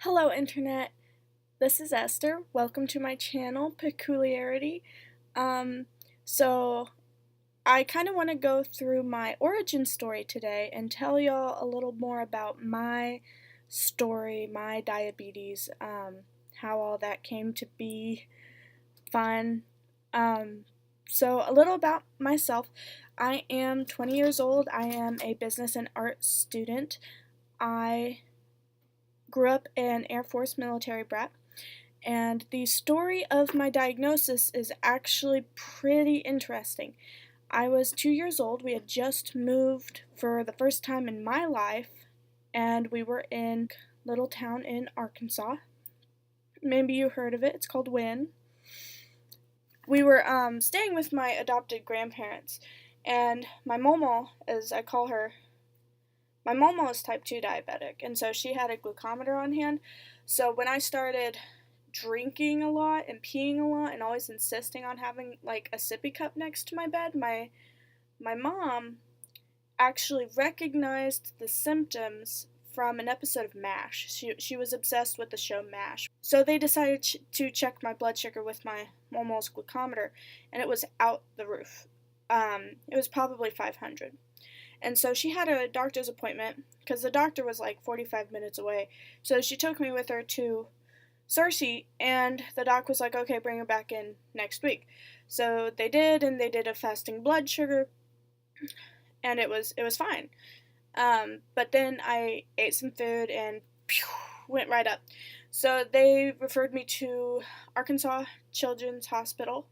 Hello Internet, this is Esther. Welcome to my channel, Peculiarity. Um, so I kind of want to go through my origin story today and tell y'all a little more about my story, my diabetes, how all that came to be fun. Um, so a little about myself. I am 20 years old. I am a business and art student. I grew up an Air Force military brat. And the story of my diagnosis is actually pretty interesting. I was 2 years old. We had just moved for the first time in my life, and we were in a little town in Arkansas. Maybe you heard of it. It's called Wynne. We were staying with my adopted grandparents, and my momo, as I call her, my momo is type 2 diabetic, and so she had a glucometer on hand. So when I started drinking a lot and peeing a lot and always insisting on having like a sippy cup next to my bed, my mom actually recognized the symptoms from an episode of MASH. She was obsessed with the show MASH. So they decided to check my blood sugar with my Momo's glucometer, and it was out the roof. It was probably 500. And so she had a doctor's appointment because the doctor was like 45 minutes away. So she took me with her to Cersei, and the doc was like, okay, bring her back in next week. So they did, and they did a fasting blood sugar, and it was fine. But then I ate some food and went right up. So they referred me to Arkansas Children's Hospital,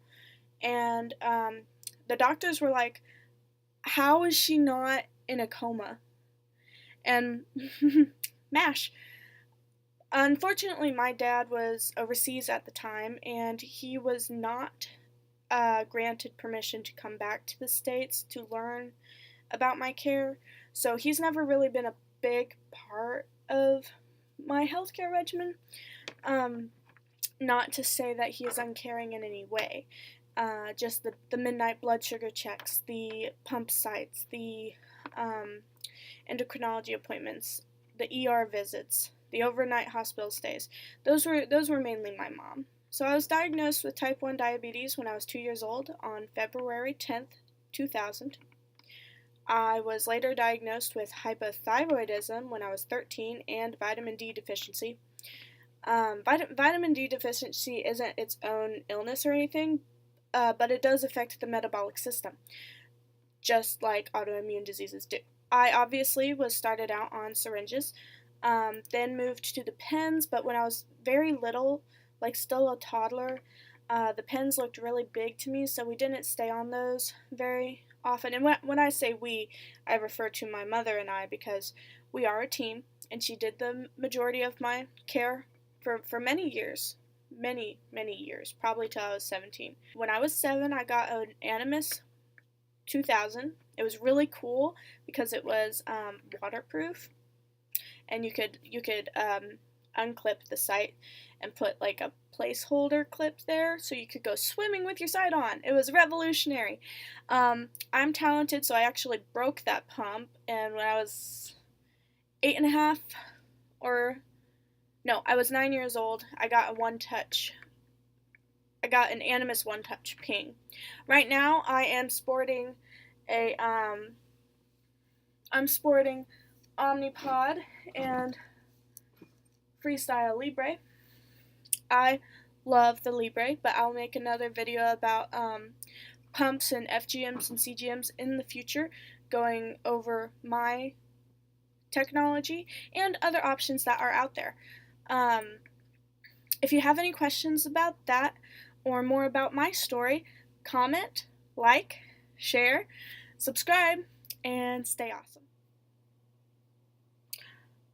and the doctors were like, how is she not in a coma? And MASH. Unfortunately, my dad was overseas at the time, and he was not granted permission to come back to the States to learn about my care. So he's never really been a big part of my healthcare regimen. Not to say that he is uncaring in any way. Just the midnight blood sugar checks, the pump sites, the endocrinology appointments, the ER visits, the overnight hospital stays. Those were mainly my mom. So I was diagnosed with type 1 diabetes when I was 2 years old on February 10th, 2000. I was later diagnosed with hypothyroidism when I was 13 and vitamin D deficiency. Vitamin D deficiency isn't its own illness or anything, but it does affect the metabolic system, just like autoimmune diseases do. I obviously was started out on syringes, then moved to the pens, but when I was very little, like still a toddler, the pens looked really big to me, so we didn't stay on those very often. And when I say we, I refer to my mother and I, because we are a team, and she did the majority of my care for many years. Many years, probably till I was 17. When I was 7, I got an Animas 2000. It was really cool because it was waterproof, and you could unclip the sight and put like a placeholder clip there so you could go swimming with your sight on. It was revolutionary. I'm talented, so I actually broke that pump, and when I was 8.5, or no, I was 9 years old, I got an Animas One Touch Ping. Right now, I'm sporting Omnipod and Freestyle Libre. I love the Libre, but I'll make another video about pumps and FGMs and CGMs in the future, going over my technology and other options that are out there. If you have any questions about that or more about my story, comment, like, share, subscribe, and stay awesome.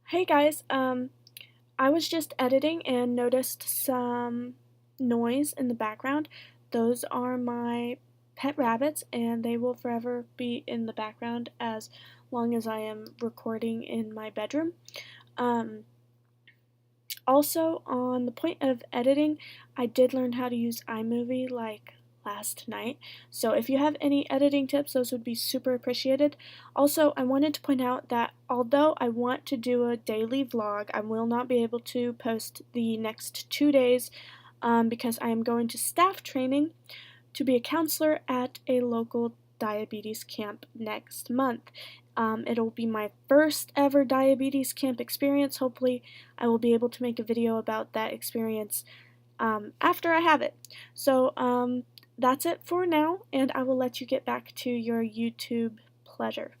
Hey guys, I was just editing and noticed some noise in the background. Those are my pet rabbits, and they will forever be in the background as long as I am recording in my bedroom. Also, on the point of editing, I did learn how to use iMovie like last night. So if you have any editing tips, those would be super appreciated. Also, I wanted to point out that although I want to do a daily vlog, I will not be able to post the next 2 days because I am going to staff training to be a counselor at a local diabetes camp next month. It'll be my first ever diabetes camp experience. Hopefully I will be able to make a video about that experience after I have it. So that's it for now, and I will let you get back to your YouTube pleasure.